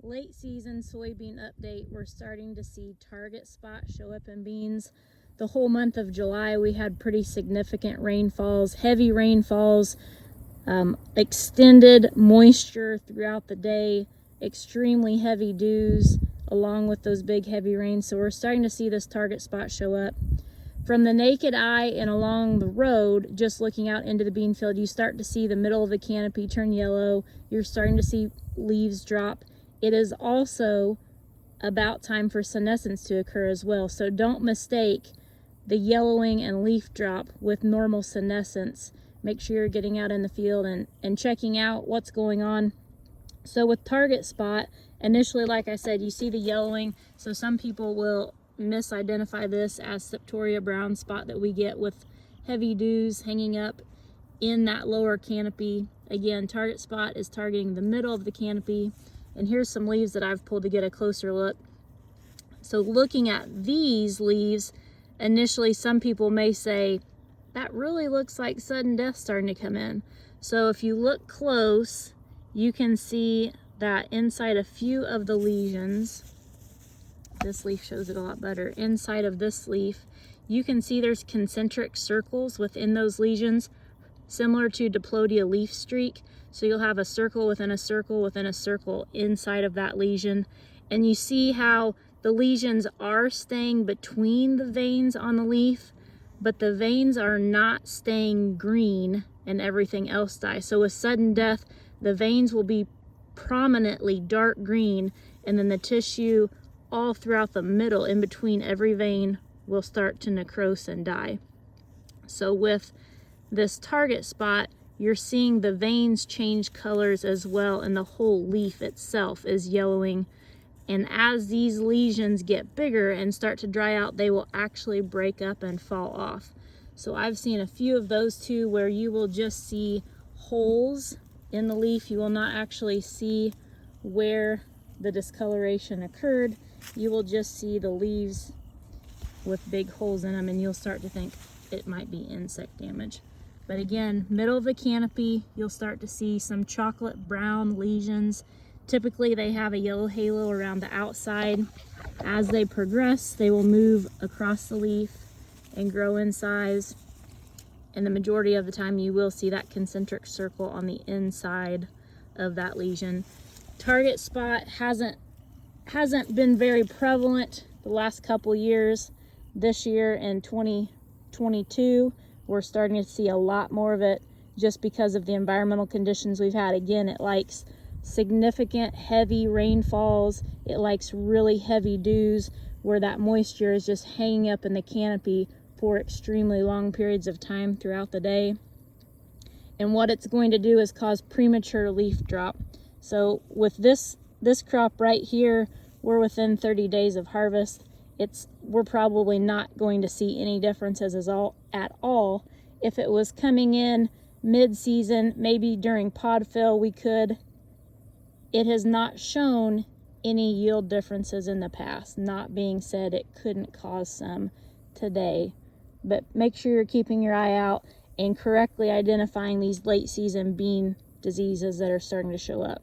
Late season soybean update. We're starting to see target spot show up in beans. The whole month of July we had pretty significant rainfalls, heavy rainfalls, extended moisture throughout the day, extremely heavy dews along with those big heavy rains. So we're starting to see this target spot show up. From the naked eye and along the road, just looking out into the bean field, you start to see the middle of the canopy turn yellow. You're starting to see leaves drop. It is also about time for senescence to occur as well. So don't mistake the yellowing and leaf drop with normal senescence. Make sure you're getting out in the field and checking out what's going on. So with target spot, initially, like I said, you see the yellowing. So some people will misidentify this as septoria brown spot that we get with heavy dews hanging up in that lower canopy. Again, target spot is targeting the middle of the canopy. And here's some leaves that I've pulled to get a closer look. So looking at these leaves, initially some people may say, that really looks like sudden death starting to come in. So if you look close, you can see that inside a few of the lesions, this leaf shows it a lot better, inside of this leaf, you can see there's concentric circles within those lesions, similar to diplodia leaf streak. So you'll have a circle within a circle within a circle inside of that lesion. And you see how the lesions are staying between the veins on the leaf, but the veins are not staying green and everything else dies. So with sudden death, the veins will be prominently dark green, and then the tissue all throughout the middle in between every vein will start to necrose and die. So with this target spot, you're seeing the veins change colors as well, and the whole leaf itself is yellowing. And as these lesions get bigger and start to dry out, they will actually break up and fall off. So I've seen a few of those too, where you will just see holes in the leaf. You will not actually see where the discoloration occurred. You will just see the leaves with big holes in them, and you'll start to think it might be insect damage. But again, middle of the canopy, you'll start to see some chocolate brown lesions. Typically they have a yellow halo around the outside. As they progress, they will move across the leaf and grow in size. And the majority of the time you will see that concentric circle on the inside of that lesion. Target spot hasn't been very prevalent the last couple years. This year in 2022, we're starting to see a lot more of it just because of the environmental conditions we've had. Again, it likes significant heavy rainfalls. It likes really heavy dews where that moisture is just hanging up in the canopy for extremely long periods of time throughout the day. And what it's going to do is cause premature leaf drop. So with this crop right here, we're within 30 days of harvest. We're probably not going to see any differences at all. If it was coming in mid-season, maybe during pod fill, we could. It has not shown any yield differences in the past. Not being said it couldn't cause some today, but make sure you're keeping your eye out and correctly identifying these late season bean diseases that are starting to show up.